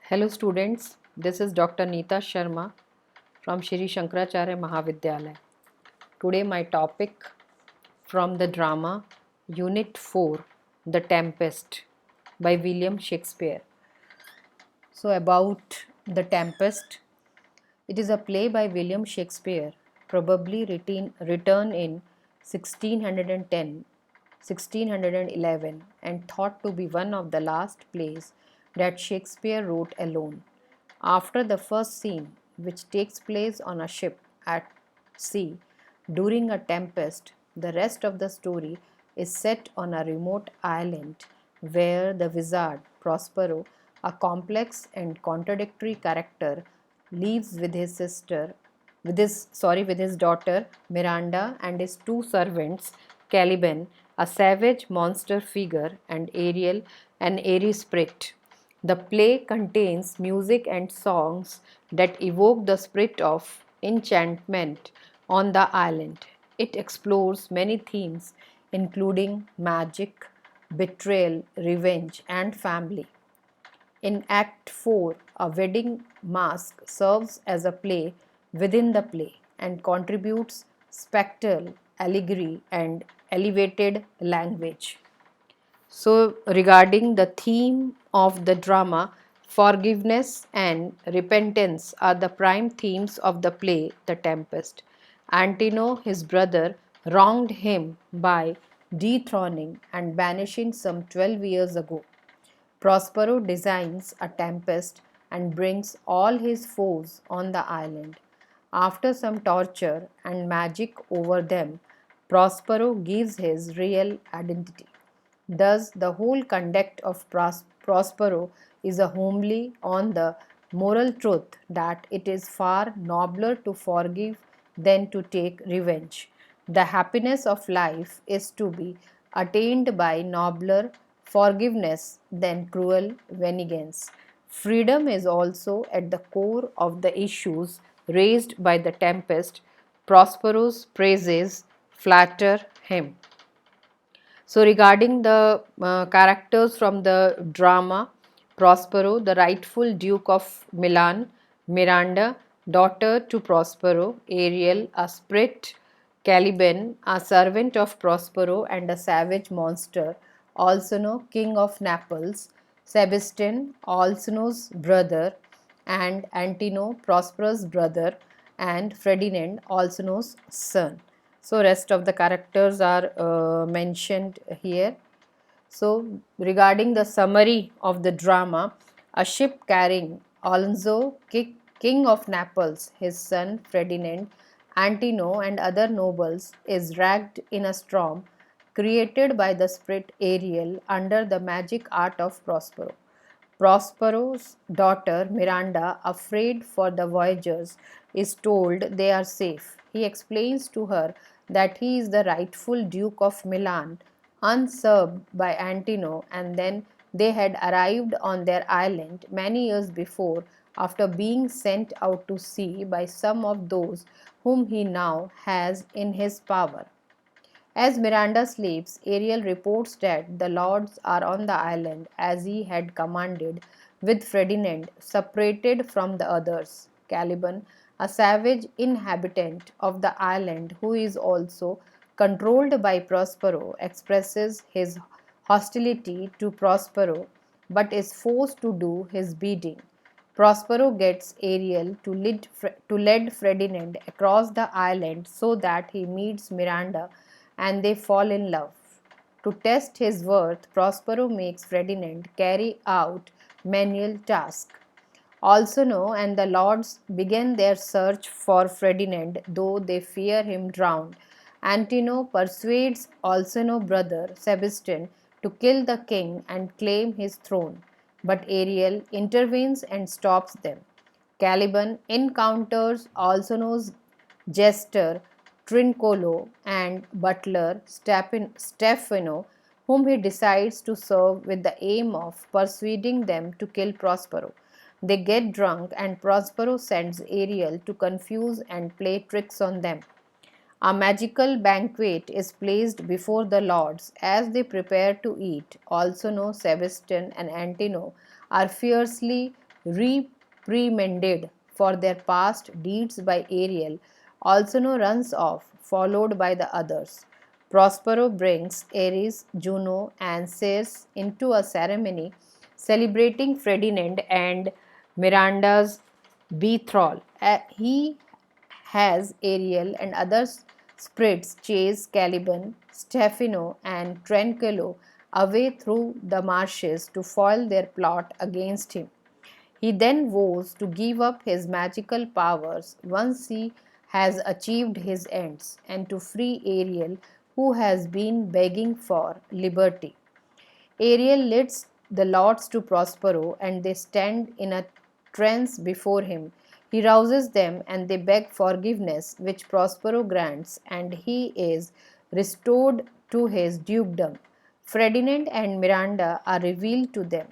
Hello students, this is Dr. Neeta Sharma from Shri Shankaracharya Mahavidyalaya. Today my topic from the drama Unit 4 The Tempest by William Shakespeare. So about The Tempest, it is a play by William Shakespeare, probably written in 1610, 1611 and thought to be one of the last plays that Shakespeare wrote alone. After the first scene, which takes place on a ship at sea during a tempest, the rest of the story is set on a remote island where the wizard Prospero, a complex and contradictory character, lives with his daughter Miranda and his two servants, Caliban, a savage monster figure, and Ariel, an airy spirit. The play contains music and songs that evoke the spirit of enchantment on the island. It explores many themes, including magic, betrayal, revenge, and family. In Act 4, a wedding mask serves as a play within the play and contributes spectral, allegory, and elevated language. So, regarding the theme of the drama, forgiveness and repentance are the prime themes of the play The Tempest. Antino, his brother, wronged him by dethroning and banishing some 12 years ago. Prospero designs a tempest and brings all his foes on the island. After some torture and magic over them, Prospero gives his real identity. Thus, the whole conduct of Prospero is a homily on the moral truth that it is far nobler to forgive than to take revenge. The happiness of life is to be attained by nobler forgiveness than cruel vengeance. Freedom is also at the core of the issues raised by the tempest. Prospero's praises flatter him. So, regarding the characters from the drama, Prospero, the rightful Duke of Milan, Miranda, daughter to Prospero, Ariel, a sprite, Caliban, a servant of Prospero and a savage monster, Alcino, king of Naples, Sebastian, Alcino's brother, and Antino, Prospero's brother, and Ferdinand, Alcino's son. So rest of the characters are mentioned here. So regarding the summary of the drama, a ship carrying Alonso, king of Naples, his son Ferdinand, Antino and other nobles is dragged in a storm created by the spirit Ariel under the magic art of Prospero. Prospero's daughter Miranda, afraid for the voyagers, is told they are safe. He explains to her that he is the rightful Duke of Milan, unserved by Antino, and then they had arrived on their island many years before after being sent out to sea by some of those whom he now has in his power. As Miranda sleeps, Ariel reports that the lords are on the island as he had commanded, with Ferdinand separated from the others. Caliban, a savage inhabitant of the island who is also controlled by Prospero, expresses his hostility to Prospero but is forced to do his bidding. Prospero gets Ariel to lead Ferdinand across the island so that he meets Miranda and they fall in love. To test his worth, Prospero makes Ferdinand carry out menial tasks. Alcino and the lords begin their search for Ferdinand, though they fear him drowned. Antino persuades Alcino's brother Sebastian to kill the king and claim his throne, but Ariel intervenes and stops them. Caliban encounters Alcino's jester Trincolo and butler Stefano, whom he decides to serve with the aim of persuading them to kill Prospero. They get drunk and Prospero sends Ariel to confuse and play tricks on them. A magical banquet is placed before the lords as they prepare to eat. Alcino, Sebastian, and Antino are fiercely reprimanded for their past deeds by Ariel, Alcino runs off, followed by the others. Prospero brings Ares, Juno, and Circe into a ceremony celebrating Ferdinand and Miranda's betrothal. He has Ariel and other spirits chase Caliban, Stephano, and Tranquillo away through the marshes to foil their plot against him. He then vows to give up his magical powers once he has achieved his ends and to free Ariel, who has been begging for liberty. Ariel leads the lords to Prospero and they stand in a trance before him. He rouses them and they beg forgiveness, which Prospero grants, and he is restored to his dukedom. Ferdinand and Miranda are revealed to them.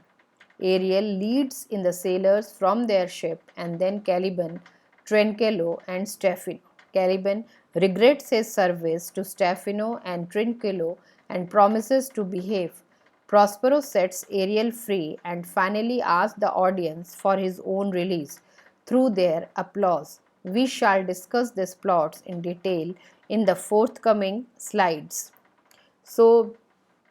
Ariel leads in the sailors from their ship, and then Caliban, Trincello, and Stephano. Caliban regrets his service to Stephano and Trincello and promises to behave. Prospero sets Ariel free and finally asks the audience for his own release through their applause. We shall discuss these plots in detail in the forthcoming slides. So,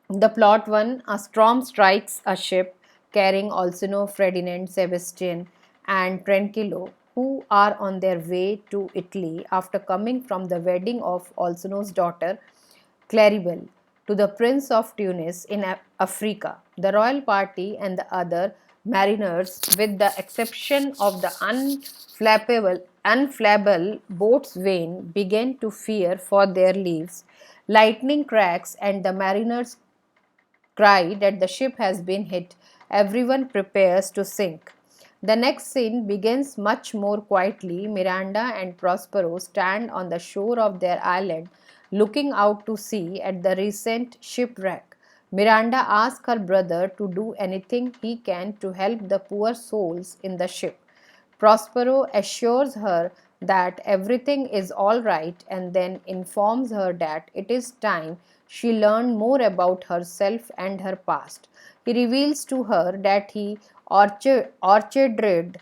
the plot 1, a storm strikes a ship carrying Alcino, Ferdinand, Sebastian, and Tranquillo, who are on their way to Italy after coming from the wedding of Alcino's daughter, Claribel, to the Prince of Tunis in Africa. The royal party and the other mariners, with the exception of the unflappable boatswain, began to fear for their lives. Lightning cracks, and the mariners cry that the ship has been hit. Everyone prepares to sink. The next scene begins much more quietly. Miranda and Prospero stand on the shore of their island, looking out to sea at the recent shipwreck. Miranda asks her brother to do anything he can to help the poor souls in the ship. Prospero assures her that everything is all right and then informs her that it is time she learned more about herself and her past. He reveals to her that he orchestrated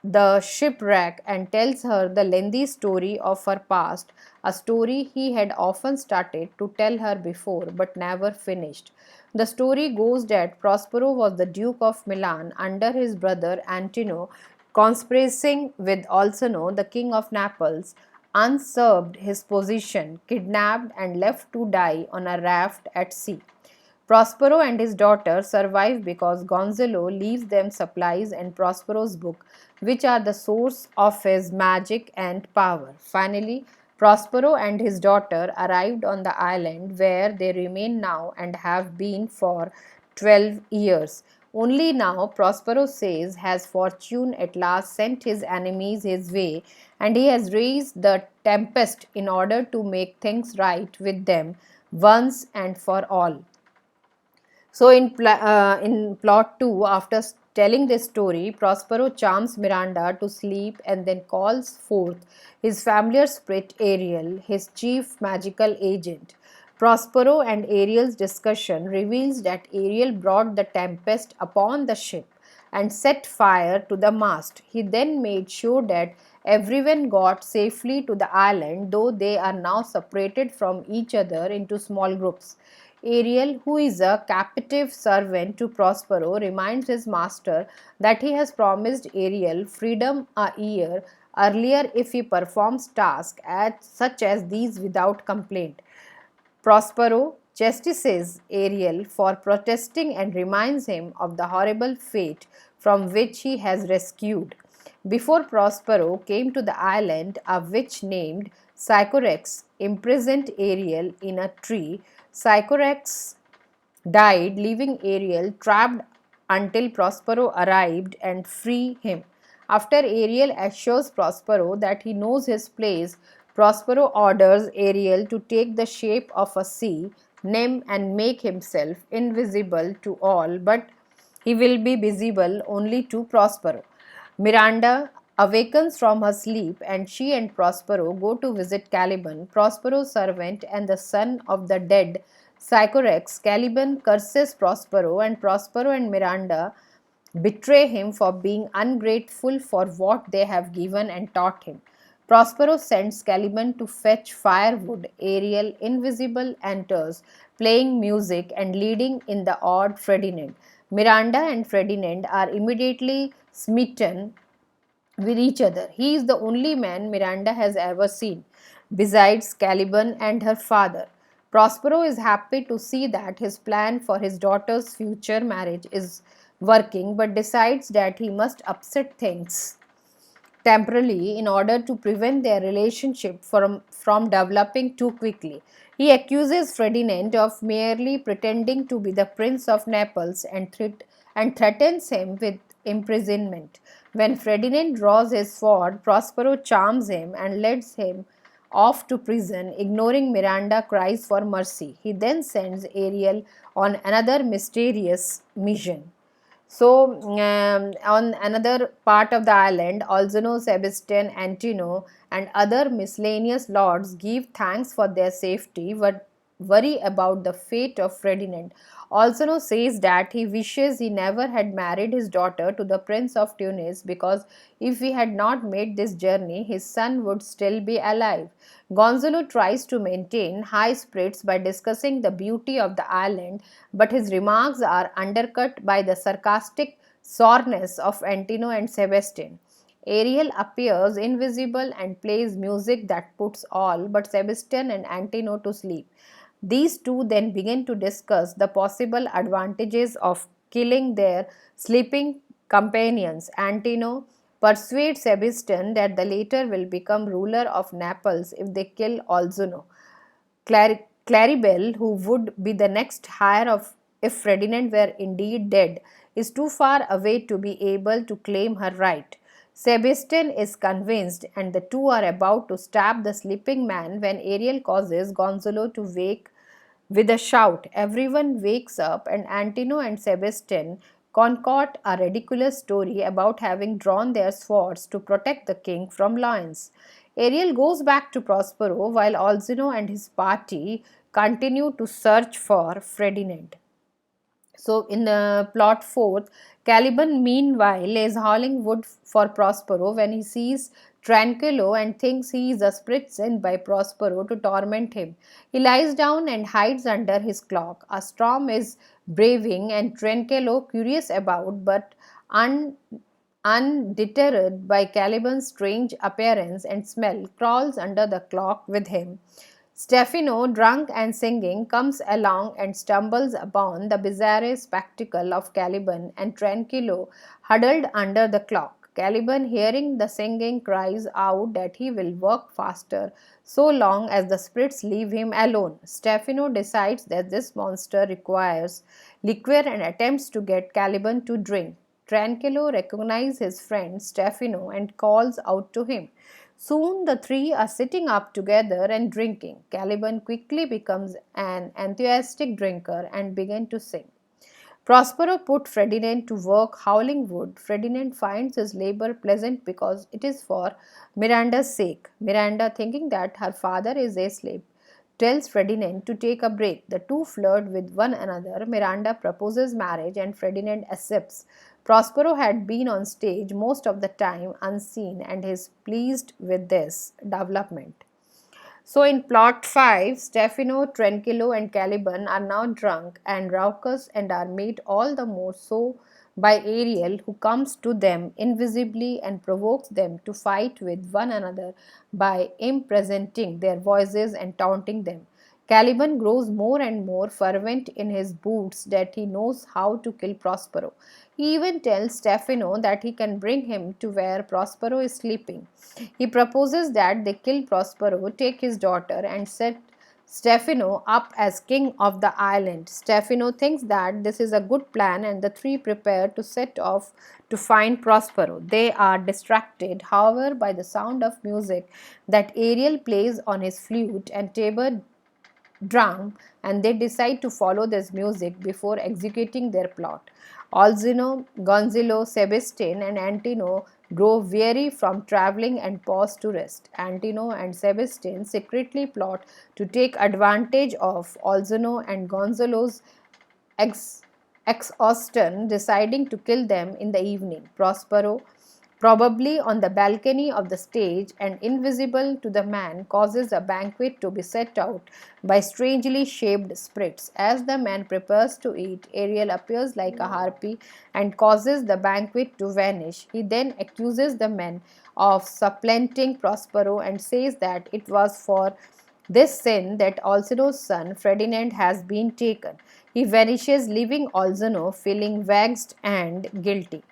the shipwreck and tells her the lengthy story of her past, a story he had often started to tell her before but never finished. The story goes that Prospero was the Duke of Milan under his brother Antino, conspiring with Alcino, the King of Naples, usurped his position, kidnapped and left to die on a raft at sea. Prospero and his daughter survive because Gonzalo leaves them supplies and Prospero's book, which are the source of his magic and power. Finally, Prospero and his daughter arrived on the island where they remain now and have been for 12 years. Only now, Prospero says, has fortune at last sent his enemies his way, and he has raised the tempest in order to make things right with them once and for all. So, in plot 2, after telling this story, Prospero charms Miranda to sleep and then calls forth his familiar spirit Ariel, his chief magical agent. Prospero and Ariel's discussion reveals that Ariel brought the tempest upon the ship and set fire to the mast. He then made sure that everyone got safely to the island, though they are now separated from each other into small groups. Ariel, who is a captive servant to Prospero, reminds his master that he has promised Ariel freedom a year earlier if he performs tasks such as these without complaint. Prospero chastises Ariel for protesting and reminds him of the horrible fate from which he has rescued. Before Prospero came to the island, a witch named Sycorax imprisoned Ariel in a tree. Sycorax died, leaving Ariel trapped until Prospero arrived and freed him. After Ariel assures Prospero that he knows his place, Prospero orders Ariel to take the shape of a sea nymph and make himself invisible to all, but he will be visible only to Prospero. Miranda awakens from her sleep and she and Prospero go to visit Caliban, Prospero's servant and the son of the dead Sycorax. Caliban curses Prospero and Prospero and Miranda betray him for being ungrateful for what they have given and taught him. Prospero sends Caliban to fetch firewood. Ariel, invisible, enters, playing music and leading in the odd Ferdinand. Miranda and Ferdinand are immediately smitten with each other. He is the only man Miranda has ever seen, besides Caliban and her father. Prospero is happy to see that his plan for his daughter's future marriage is working, but decides that he must upset things temporarily in order to prevent their relationship from developing too quickly. He accuses Ferdinand of merely pretending to be the Prince of Naples and threatens him with imprisonment. When Ferdinand draws his sword, Prospero charms him and leads him off to prison, ignoring Miranda cries for mercy. He then sends Ariel on another mysterious mission. So, on another part of the island, Alzano, Sebastian, Antino, and other miscellaneous lords give thanks for their safety but worry about the fate of Ferdinand. Alzano says that he wishes he never had married his daughter to the Prince of Tunis because if he had not made this journey, his son would still be alive. Gonzalo tries to maintain high spirits by discussing the beauty of the island, but his remarks are undercut by the sarcastic soreness of Antino and Sebastian. Ariel appears invisible and plays music that puts all but Sebastian and Antino to sleep. These two then begin to discuss the possible advantages of killing their sleeping companions. Antino persuades Sebastian that the latter will become ruler of Naples if they kill Alzuno. Claribel, who would be the next heir of if Ferdinand were indeed dead, is too far away to be able to claim her right. Sebastian is convinced, and the two are about to stab the sleeping man when Ariel causes Gonzalo to wake with a shout. Everyone wakes up, and Antino and Sebastian concoct a ridiculous story about having drawn their swords to protect the king from lions. Ariel goes back to Prospero while Alzino and his party continue to search for Ferdinand. So, in the plot fourth, Caliban meanwhile is hauling wood for Prospero when he sees Tranquillo and thinks he is a spirit sent by Prospero to torment him. He lies down and hides under his cloak. A storm is braving, and Tranquillo, curious about but undeterred by Caliban's strange appearance and smell, crawls under the cloak with him. Stefano, drunk and singing, comes along and stumbles upon the bizarre spectacle of Caliban and Tranquillo huddled under the clock. Caliban, hearing the singing, cries out that he will work faster so long as the spirits leave him alone. Stefano decides that this monster requires liquor and attempts to get Caliban to drink. Tranquillo recognizes his friend Stefano and calls out to him. Soon the three are sitting up together and drinking. Caliban quickly becomes an enthusiastic drinker and begins to sing. Prospero put Ferdinand to work howling wood. Ferdinand finds his labor pleasant because it is for Miranda's sake. Miranda, thinking that her father is asleep, tells Ferdinand to take a break. The two flirt with one another. Miranda proposes marriage and Ferdinand accepts. Prospero had been on stage most of the time unseen and is pleased with this development. So in plot 5, Stefano, Tranquillo and Caliban are now drunk and raucous and are made all the more so by Ariel, who comes to them invisibly and provokes them to fight with one another by impresenting their voices and taunting them. Caliban grows more and more fervent in his boots that he knows how to kill Prospero. He even tells Stefano that he can bring him to where Prospero is sleeping. He proposes that they kill Prospero, take his daughter, and set Stefano up as king of the island. Stefano thinks that this is a good plan, and the three prepare to set off to find Prospero. They are distracted, however, by the sound of music that Ariel plays on his flute and Tabor drum, and they decide to follow this music before executing their plot. Alzino, Gonzalo, Sebastian, and Antino grow weary from traveling and pause to rest. Antino and Sebastian secretly plot to take advantage of Alzino and Gonzalo's exhaustion, deciding to kill them in the evening. Prospero, probably on the balcony of the stage and invisible to the man, causes a banquet to be set out by strangely shaped spirits. As the man prepares to eat, Ariel appears like a harpy and causes the banquet to vanish. He then accuses the men of supplanting Prospero and says that it was for this sin that Alcino's son Ferdinand has been taken. He vanishes, leaving Alcino feeling vexed and guilty.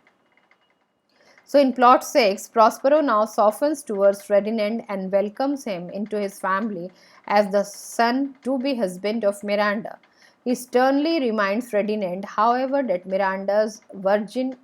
So in plot 6, Prospero now softens towards Ferdinand and welcomes him into his family as the son to be husband of Miranda. He sternly reminds Ferdinand, however, that Miranda's virgin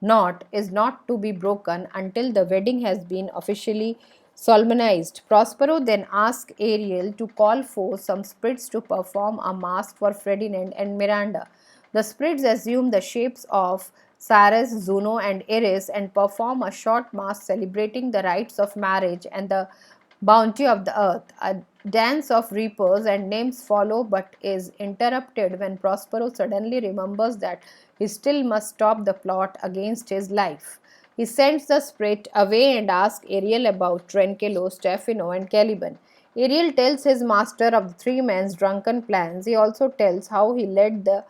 knot is not to be broken until the wedding has been officially solemnized. Prospero then asks Ariel to call for some spirits to perform a mask for Ferdinand and Miranda. The spirits assume the shapes of Ceres, Juno, and Eris and perform a short mask celebrating the rites of marriage and the bounty of the earth. A dance of reapers and nymphs follow but is interrupted when Prospero suddenly remembers that he still must stop the plot against his life. He sends the spirit away and asks Ariel about Trincello, Stefano, and Caliban. Ariel tells his master of the three men's drunken plans. He also tells how he led the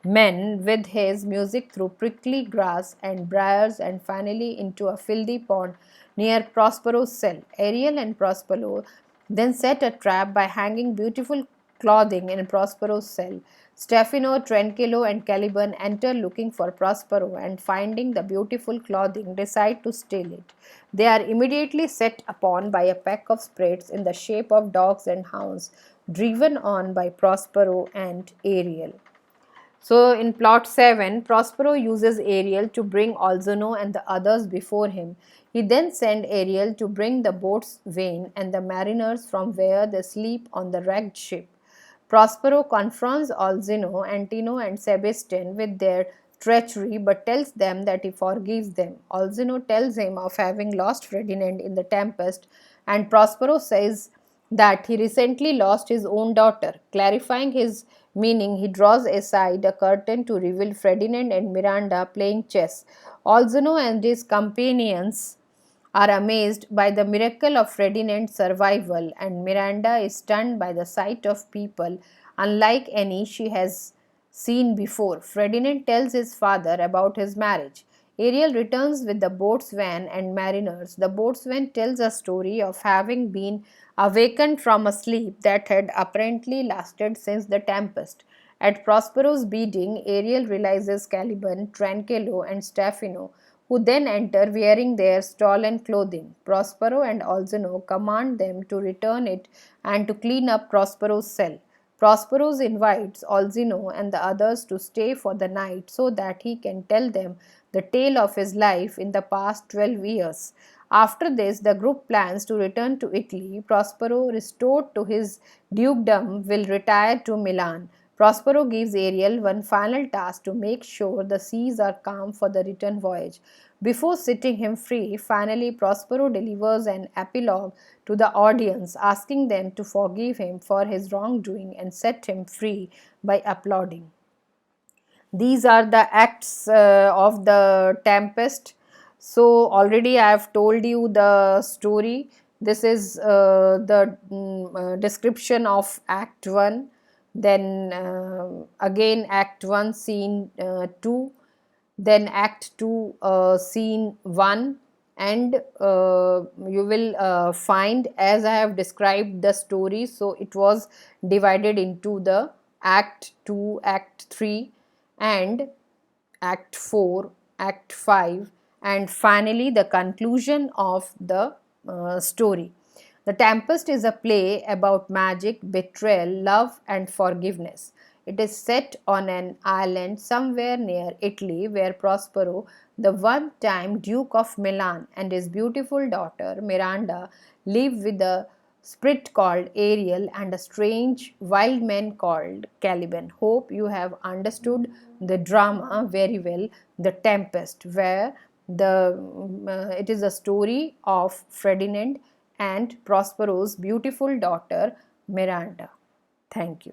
men with his music through prickly grass and briars and finally into a filthy pond near Prospero's cell. Ariel and Prospero then set a trap by hanging beautiful clothing in Prospero's cell. Stefano, Trincello, and Caliban enter looking for Prospero and finding the beautiful clothing decide to steal it. They are immediately set upon by a pack of spirits in the shape of dogs and hounds, driven on by Prospero and Ariel. So in plot 7, Prospero uses Ariel to bring Alzano and the others before him. He then sends Ariel to bring the boat's vane and the mariners from where they sleep on the wrecked ship. Prospero confronts Alzino, Antino, and Sebastian with their treachery but tells them that he forgives them. Alzino tells him of having lost Ferdinand in the tempest, and Prospero says that he recently lost his own daughter. Clarifying his meaning, he draws aside a curtain to reveal Ferdinand and Miranda playing chess. Alzino and his companions are amazed by the miracle of Ferdinand's survival, and Miranda is stunned by the sight of people unlike any she has seen before. Ferdinand tells his father about his marriage. Ariel returns with the boatswain and mariners. The boatswain tells a story of having been awakened from a sleep that had apparently lasted since the tempest. At Prospero's bidding, Ariel realizes Caliban, Trincello, and Stefano, who then enter wearing their stolen clothing. Prospero and Alzano command them to return it and to clean up Prospero's cell. Prospero invites Alzino and the others to stay for the night so that he can tell them the tale of his life in the past 12 years. After this, the group plans to return to Italy. Prospero, restored to his dukedom, will retire to Milan. Prospero gives Ariel one final task to make sure the seas are calm for the return voyage. Before setting him free, finally Prospero delivers an epilogue to the audience, asking them to forgive him for his wrongdoing and set him free by applauding. These are the acts of the Tempest. So already I have told you the story. This is the description of Act 1. Then again Act 1 scene 2. Then Act 2 scene 1. And you will find, as I have described the story, so it was divided into the Act 2, Act 3 and Act 4, Act 5, and finally the conclusion of the story. The Tempest is a play about magic, betrayal, love, and forgiveness. It is set on an island somewhere near Italy where Prospero, the one time Duke of Milan, and his beautiful daughter Miranda live with a spirit called Ariel and a strange wild man called Caliban. Hope you have understood the drama very well, The Tempest, where it is a story of Ferdinand and Prospero's beautiful daughter Miranda. Thank you.